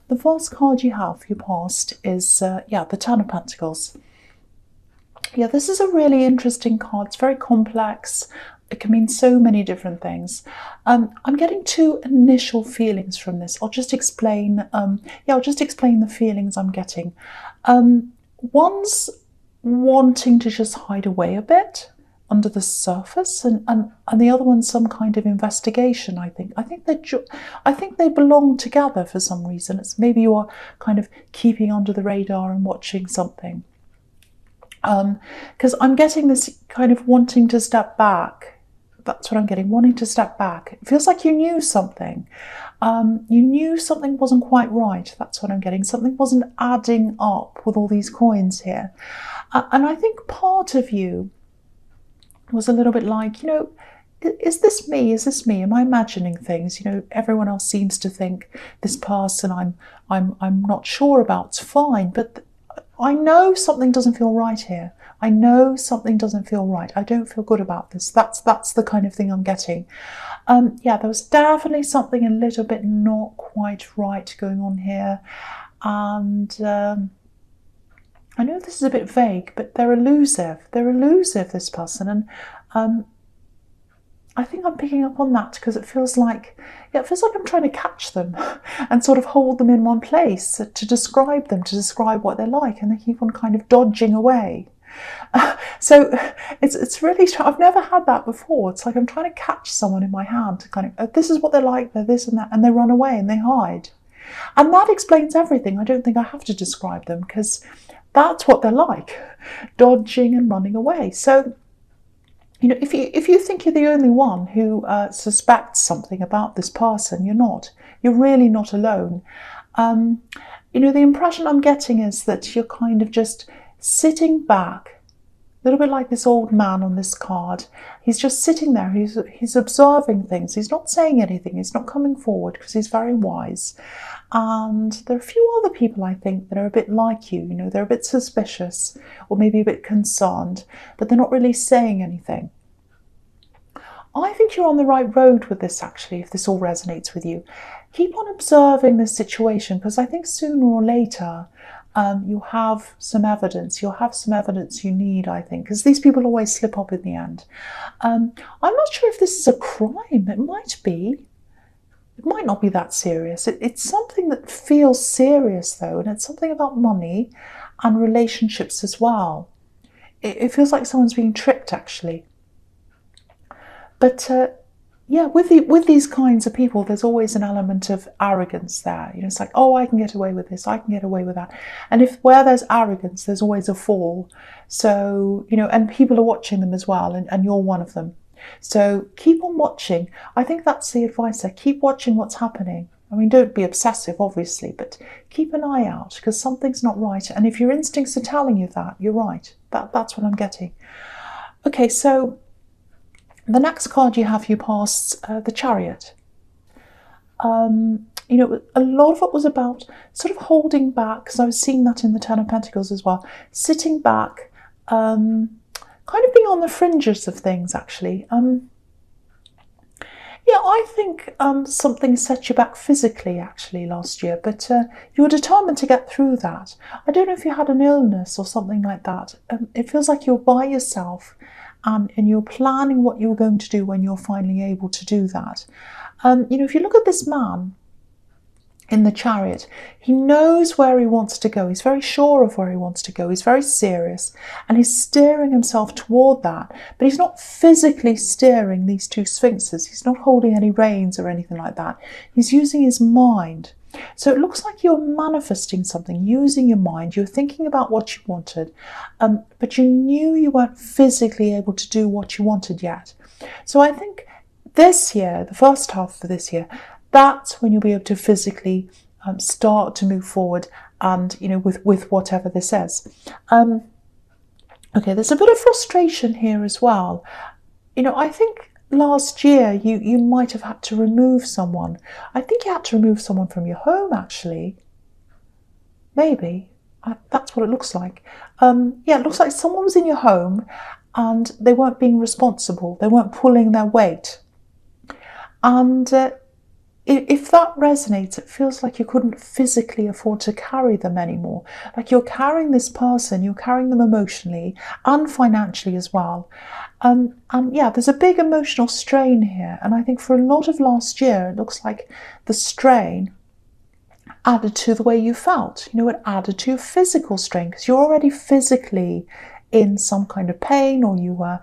The first card you have for your past is, the Ten of Pentacles. Yeah, this is a really interesting card. It's very complex. It can mean so many different things. I'm getting two initial feelings from this. I'll just explain. I'll just explain the feelings I'm getting. One's wanting to just hide away a bit under the surface, and the other one's some kind of investigation. I think they belong together for some reason. It's maybe you are kind of keeping under the radar and watching something. Because I'm getting this kind of wanting to step back. That's what I'm getting, wanting to step back. It feels like you knew something. You knew something wasn't quite right. That's what I'm getting. Something wasn't adding up with all these coins here. And I think part of you was a little bit like, is this me? Is this me? Am I imagining things? Everyone else seems to think this person I'm not sure about's fine, but I know something doesn't feel right here. I know something doesn't feel right. I don't feel good about this. That's the kind of thing I'm getting. There was definitely something a little bit not quite right going on here. And I know this is a bit vague, but they're elusive. They're elusive, this person. And I think I'm picking up on that because it feels like I'm trying to catch them and sort of hold them in one place to describe them, to describe what they're like, and they keep on kind of dodging away. So it's really, I've never had that before. It's like I'm trying to catch someone in my hand to kind of, this is what they're like, they're this and that, and they run away and they hide. And that explains everything. I don't think I have to describe them because that's what they're like, dodging and running away. So if you think you're the only one who suspects something about this person, you're not. You're really not alone. The impression I'm getting is that you're kind of just sitting back, a little bit like this old man on this card. He's just sitting there. He's observing things. He's not saying anything. He's not coming forward because he's very wise. And there are a few other people, I think, that are a bit like you. They're a bit suspicious or maybe a bit concerned, but they're not really saying anything. I think you're on the right road with this, actually, if this all resonates with you. Keep on observing this situation, because I think sooner or later you'll have some evidence. You'll have some evidence you need, I think, because these people always slip up in the end. I'm not sure if this is a crime. It might be. It might not be that serious. It's something that feels serious, though, and it's something about money and relationships as well. It feels like someone's being tricked, actually. But with these kinds of people, there's always an element of arrogance there. It's like, oh, I can get away with this, I can get away with that. And where there's arrogance, there's always a fall. So, and people are watching them as well, and you're one of them. So keep on watching. I think that's the advice there. Keep watching what's happening. I mean, don't be obsessive, obviously, but keep an eye out because something's not right. And if your instincts are telling you that, you're right. That's what I'm getting. Okay, so the next card you have for your past, the Chariot. A lot of it was about sort of holding back, because I was seeing that in the Ten of Pentacles as well. Sitting back, kind of being on the fringes of things, actually. I think something set you back physically, actually, last year, but you were determined to get through that. I don't know if you had an illness or something like that. It feels like you're by yourself, and you're planning what you're going to do when you're finally able to do that. If you look at this man in the Chariot, he knows where he wants to go. He's very sure of where he wants to go. He's very serious, and he's steering himself toward that. But he's not physically steering these two sphinxes. He's not holding any reins or anything like that. He's using his mind. So it looks like you're manifesting something, using your mind. You're thinking about what you wanted, but you knew you weren't physically able to do what you wanted yet. So I think this year, the first half of this year, that's when you'll be able to physically start to move forward, and with whatever this is. Okay, there's a bit of frustration here as well. I think last year you might have had to remove someone. I think you had to remove someone from your home, actually. Maybe. That's what it looks like. It looks like someone was in your home and they weren't being responsible. They weren't pulling their weight. And if that resonates, it feels like you couldn't physically afford to carry them anymore. Like you're carrying this person, you're carrying them emotionally and financially as well. And yeah, there's a big emotional strain here. And I think for a lot of last year, it looks like the strain added to the way you felt. You know, it added to your physical strain because you're already physically in some kind of pain, or you were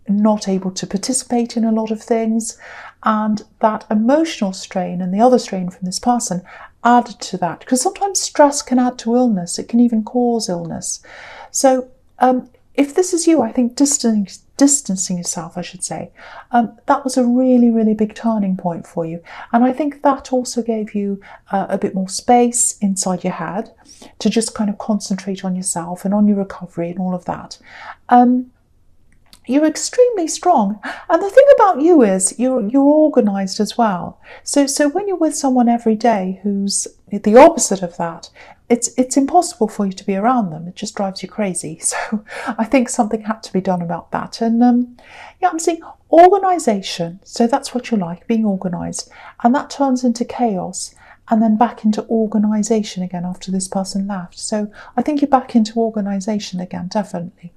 not able to participate in a lot of things. And that emotional strain and the other strain from this person added to that. Because sometimes stress can add to illness. It can even cause illness. So if this is you, I think distancing yourself, I should say, that was a really, really big turning point for you. And I think that also gave you a bit more space inside your head to just kind of concentrate on yourself and on your recovery and all of that. You're extremely strong. And the thing about you is you're organised as well. So when you're with someone every day who's the opposite of that, it's impossible for you to be around them. It just drives you crazy. So I think something had to be done about that. And yeah, I'm seeing organisation. So that's what you like, being organised. And that turns into chaos and then back into organisation again after this person left. So I think you're back into organisation again, definitely.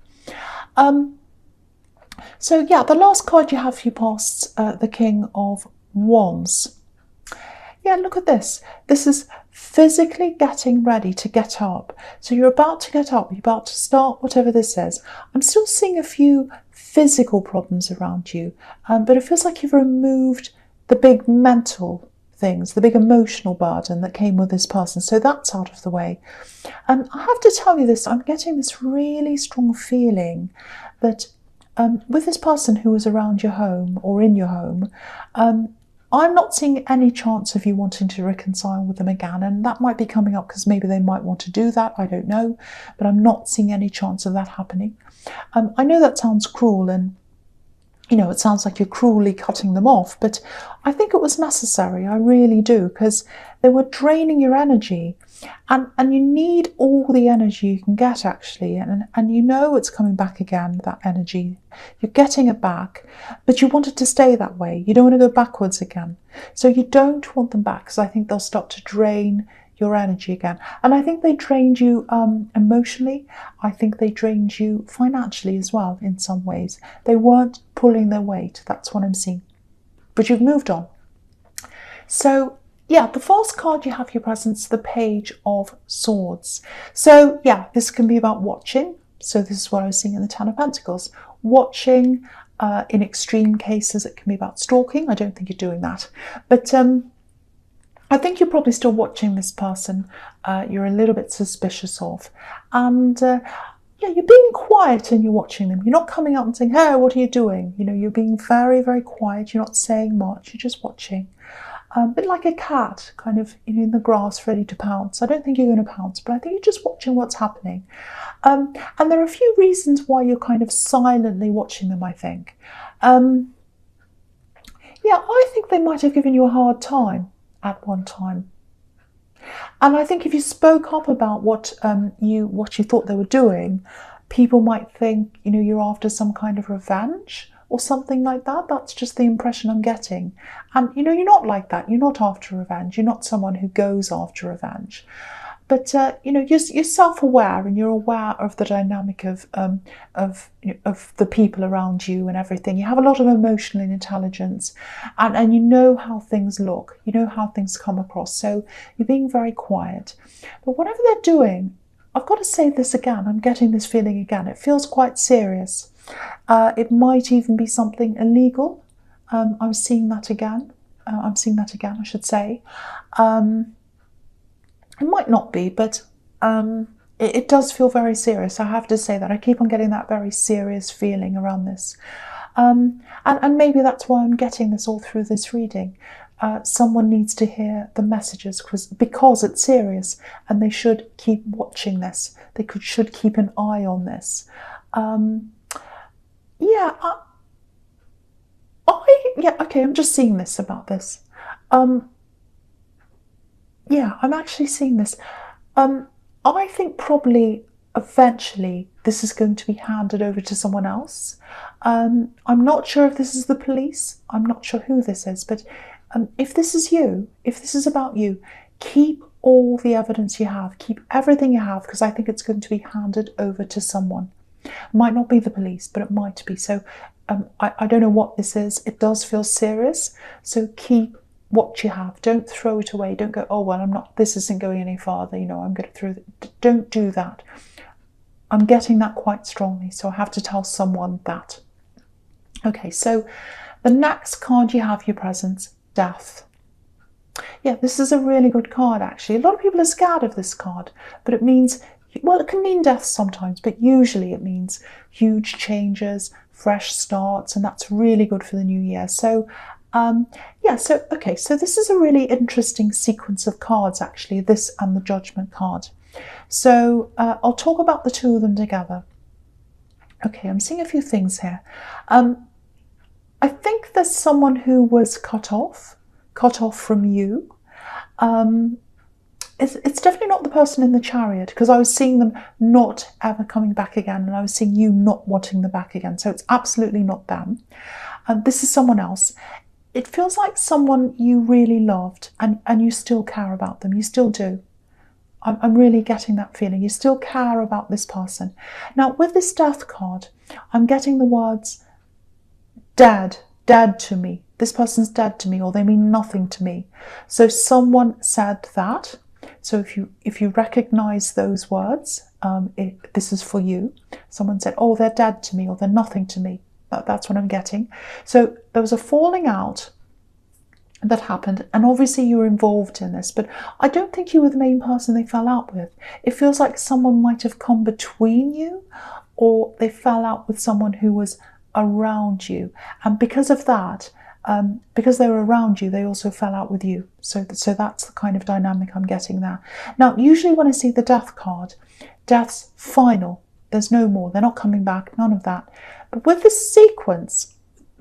So yeah, the last card you have for your posts, the King of Wands. Yeah, look at this. This is physically getting ready to get up. So you're about to get up, you're about to start whatever this is. I'm still seeing a few physical problems around you, but it feels like you've removed the big mental things, the big emotional burden that came with this person. So that's out of the way. And I have to tell you this, I'm getting this really strong feeling that with this person who was around your home or in your home, I'm not seeing any chance of you wanting to reconcile with them again. And that might be coming up because maybe they might want to do that. I don't know. But I'm not seeing any chance of that happening. I know that sounds cruel and, you know, it sounds like you're cruelly cutting them off. But I think it was necessary. I really do. Because they were draining your energy. And you need all the energy you can get, actually. And you know it's coming back again, that energy. You're getting it back, but you want it to stay that way. You don't want to go backwards again. So you don't want them back because I think they'll start to drain your energy again. And I think they drained you emotionally. I think they drained you financially as well in some ways. They weren't pulling their weight. That's what I'm seeing. But you've moved on. So yeah, the first card you have for your presence, the Page of Swords. So yeah, this can be about watching. So this is what I was seeing in the Ten of Pentacles. Watching, in extreme cases, it can be about stalking. I don't think you're doing that. But I think you're probably still watching this person you're a little bit suspicious of. And yeah, you're being quiet and you're watching them. You're not coming up and saying, hey, what are you doing? You know, you're being very, very quiet. You're not saying much. You're just watching. A bit like a cat, kind of in the grass, ready to pounce. I don't think you're going to pounce, but I think you're just watching what's happening. And there are a few reasons why you're kind of silently watching them, I think. Yeah, I think they might have given you a hard time at one time. And I think if you spoke up about what you thought they were doing, people might think, you know, you're after some kind of revenge or something like that. That's just the impression I'm getting. And, you know, you're not like that. You're not after revenge. You're not someone who goes after revenge. But, you know, you're self-aware and you're aware of the dynamic of the people around you and everything. You have a lot of emotional intelligence and you know how things look. You know how things come across. So you're being very quiet. But whatever they're doing, I've got to say this again. I'm getting this feeling again. It feels quite serious. It might even be something illegal. I'm seeing that again. I should say. It might not be, but it does feel very serious. I have to say that. I keep on getting that very serious feeling around this. And maybe that's why I'm getting this all through this reading. Someone needs to hear the messages because it's serious and they should keep watching this. They should keep an eye on this. Okay, I'm just seeing this about this. Yeah, I'm actually seeing this. I think probably eventually this is going to be handed over to someone else. I'm not sure if this is the police. I'm not sure who this is, but if this is you, if this is about you, keep all the evidence you have, keep everything you have, because I think it's going to be handed over to someone. It might not be the police, but it might be. So I don't know what this is. It does feel serious. So keep what you have. Don't throw it away. Don't go, oh, well, this isn't going any farther. I'm going to throw it. Don't do that. I'm getting that quite strongly. So I have to tell someone that. Okay, so the next card you have, your presence, death. Yeah, this is a really good card, actually. A lot of people are scared of this card, but it means, well, it can mean death sometimes, but usually it means huge changes, fresh starts, and that's really good for the new year. So, okay, so this is a really interesting sequence of cards, actually, this and the Judgment card. So I'll talk about the two of them together. Okay, I'm seeing a few things here. I think there's someone who was cut off from you. It's definitely not the person in the Chariot, because I was seeing them not ever coming back again, and I was seeing you not wanting them back again. So it's absolutely not them. This is someone else. It feels like someone you really loved, and you still care about them. You still do. I'm really getting that feeling. You still care about this person. Now, with this death card, I'm getting the words dead to me. This person's dead to me, or they mean nothing to me. So someone said that. So if you recognize those words, this is for you. Someone said, oh, they're dead to me, or they're nothing to me. That's what I'm getting. So there was a falling out that happened, and obviously you were involved in this, but I don't think you were the main person they fell out with. It feels like someone might have come between you, or they fell out with someone who was around you, and because of that, because they were around you, they also fell out with you. So that's the kind of dynamic I'm getting there. Now, usually when I see the death card, death's final. There's no more. They're not coming back. None of that. But with this sequence,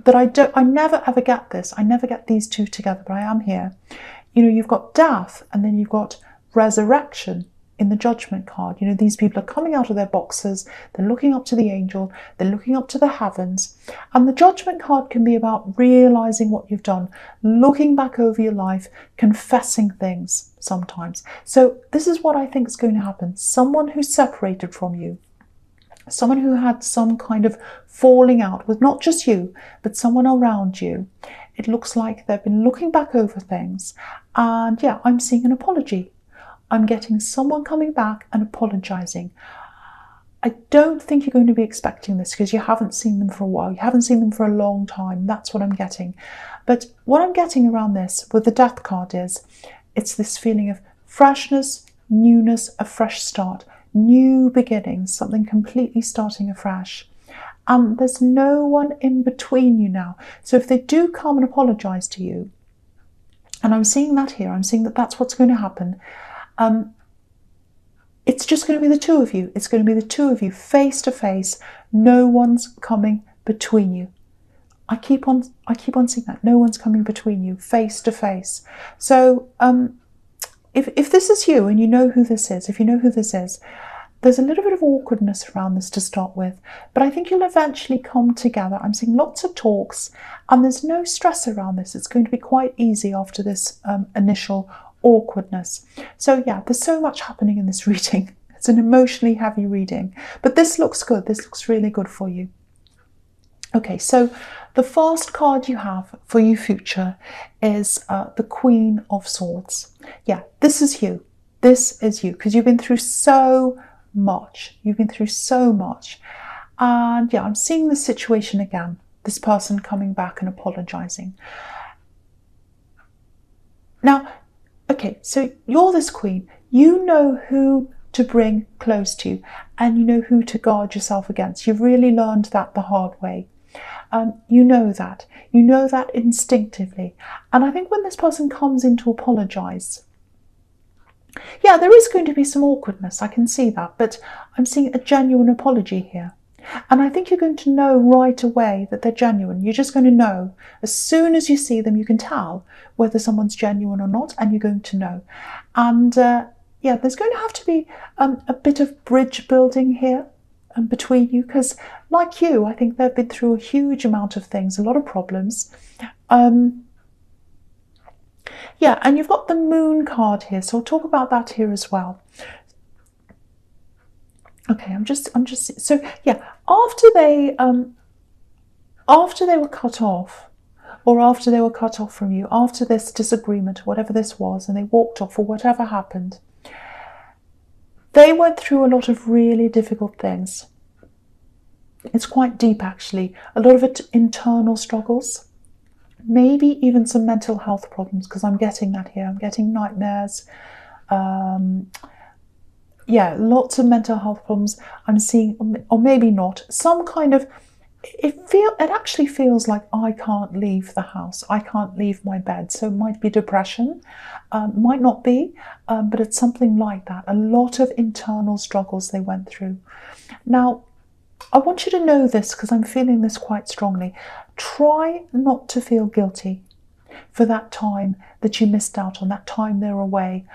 that I never ever get this. I never get these two together, but I am here. You've got death, and then you've got resurrection in the Judgment card. These people are coming out of their boxes, they're looking up to the angel, they're looking up to the heavens. And the Judgment card can be about realizing what you've done, looking back over your life, confessing things sometimes. So this is what I think is going to happen. Someone who's separated from you, someone who had some kind of falling out with not just you, but someone around you. It looks like they've been looking back over things, and yeah, I'm seeing an apology. I'm getting someone coming back and apologizing. I don't think you're going to be expecting this, because you haven't seen them for a while. You haven't seen them for a long time. That's what I'm getting. But what I'm getting around this with the death card is, it's this feeling of freshness, newness, a fresh start, new beginnings, something completely starting afresh. And there's no one in between you now. So if they do come and apologize to you, and I'm seeing that here, I'm seeing that that's what's going to happen. It's just going to be the two of you. It's going to be the two of you face to face. No one's coming between you. I keep on seeing that. No one's coming between you, face to face. So if this is you, and you know who this is, if you know who this is, there's a little bit of awkwardness around this to start with, but I think you'll eventually come together. I'm seeing lots of talks, and there's no stress around this. It's going to be quite easy after this initial awkwardness. So yeah, there's so much happening in this reading. It's an emotionally heavy reading, but this looks good. This looks really good for you. Okay, so the first card you have for your future is the Queen of Swords. Yeah, this is you. This is you, because you've been through so much. You've been through so much. And yeah, I'm seeing the situation again. This person coming back and apologizing. Now, okay, so you're this queen. You know who to bring close to you, and you know who to guard yourself against. You've really learned that the hard way. You know that. You know that instinctively. And I think when this person comes in to apologize, yeah, there is going to be some awkwardness. I can see that, but I'm seeing a genuine apology here. And I think you're going to know right away that they're genuine. You're just going to know. As soon as you see them, you can tell whether someone's genuine or not, and you're going to know. And yeah, there's going to have to be a bit of bridge building here between you, because like you, I think they've been through a huge amount of things, a lot of problems. Yeah, and you've got the Moon card here, so I'll talk about that here as well. Okay, I'm just so yeah, after they were cut off, or after they were cut off from you, after this disagreement, whatever this was, and they walked off or whatever happened, they went through a lot of really difficult things. It's quite deep, actually. A lot of it internal struggles, maybe even some mental health problems, because I'm getting that here. I'm getting nightmares. Yeah, lots of mental health problems. I'm seeing, or maybe not, some kind of, it actually feels like I can't leave the house. I can't leave my bed. So it might be depression, might not be, but it's something like that. A lot of internal struggles they went through. Now, I want you to know this because I'm feeling this quite strongly. Try not to feel guilty for that time that you missed out on, that time they're away.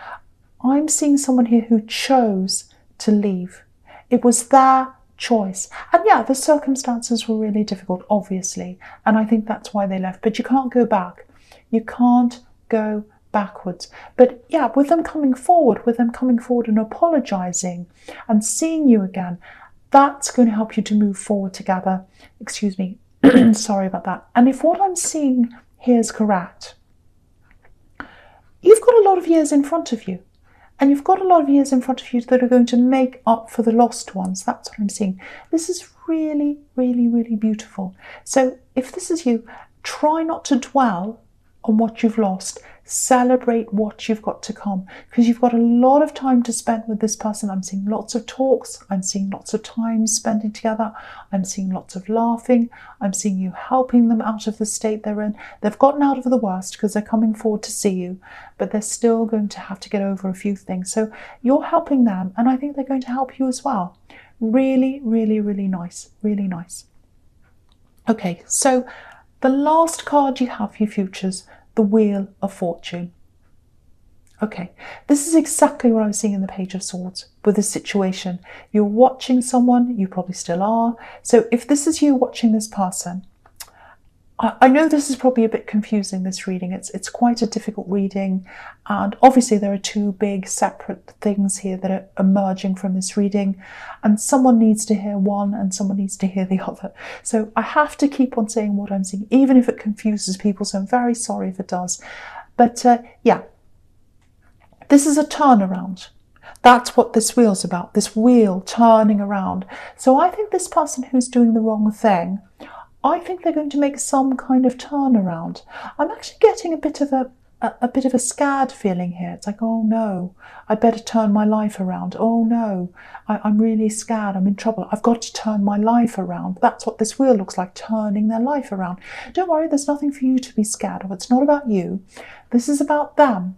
I'm seeing someone here who chose to leave. It was their choice. And yeah, the circumstances were really difficult, obviously. And I think that's why they left. But you can't go back. You can't go backwards. But yeah, with them coming forward and apologizing and seeing you again, that's going to help you to move forward together. Excuse me. Sorry about that. And if what I'm seeing here is correct, you've got a lot of years in front of you. And you've got a lot of years in front of you that are going to make up for the lost ones. That's what I'm seeing. This is really, really, really beautiful. So if this is you, try not to dwell on what you've lost. Celebrate what you've got to come, because you've got a lot of time to spend with this person. I'm seeing lots of talks. I'm seeing lots of time spending together. I'm seeing lots of laughing. I'm seeing you helping them out of the state they're in. They've gotten out of the worst because they're coming forward to see you, but they're still going to have to get over a few things. So you're helping them, and I think they're going to help you as well. Really, really, really nice. Really nice. Okay, so the last card you have for your futures, the Wheel of Fortune. Okay, this is exactly what I was seeing in the Page of Swords with this situation. You're watching someone, you probably still are. So if this is you watching this person, I know this is probably a bit confusing, this reading. It's quite a difficult reading. And obviously there are two big separate things here that are emerging from this reading. And someone needs to hear one and someone needs to hear the other. So I have to keep on saying what I'm seeing, even if it confuses people. So I'm very sorry if it does. But yeah, this is a turnaround. That's what this wheel's about, this wheel turning around. So I think this person who's doing the wrong thing, I think they're going to make some kind of turnaround. I'm actually getting a bit of a scared feeling here. It's like, oh no, I better turn my life around. Oh no, I'm really scared. I'm in trouble. I've got to turn my life around. That's what this wheel looks like, turning their life around. Don't worry, there's nothing for you to be scared of. It's not about you. This is about them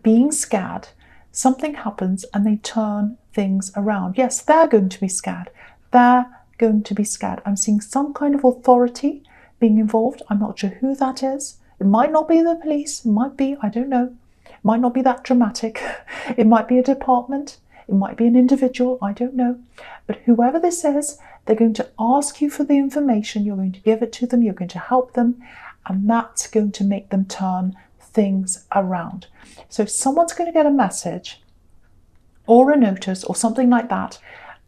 being scared. Something happens and they turn things around. Yes, they're going to be scared. They're going to be scared. I'm seeing some kind of authority being involved. I'm not sure who that is. It might not be the police. It might be, I don't know. It might not be that dramatic. It might be a department. It might be an individual. I don't know. But whoever this is, they're going to ask you for the information. You're going to give it to them. You're going to help them. And that's going to make them turn things around. So if someone's going to get a message or a notice or something like that,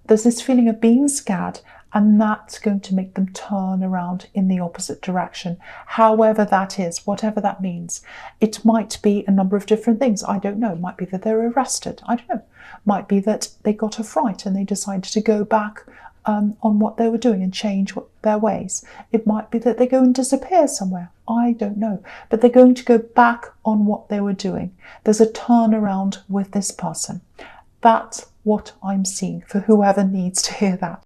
there's this feeling of being scared, and that's going to make them turn around in the opposite direction. However that is, whatever that means. It might be a number of different things. I don't know. It might be that they're arrested. I don't know. It might be that they got a fright and they decided to go back on what they were doing and change their ways. It might be that they go and disappear somewhere. I don't know. But they're going to go back on what they were doing. There's a turnaround with this person. That's what I'm seeing for whoever needs to hear that.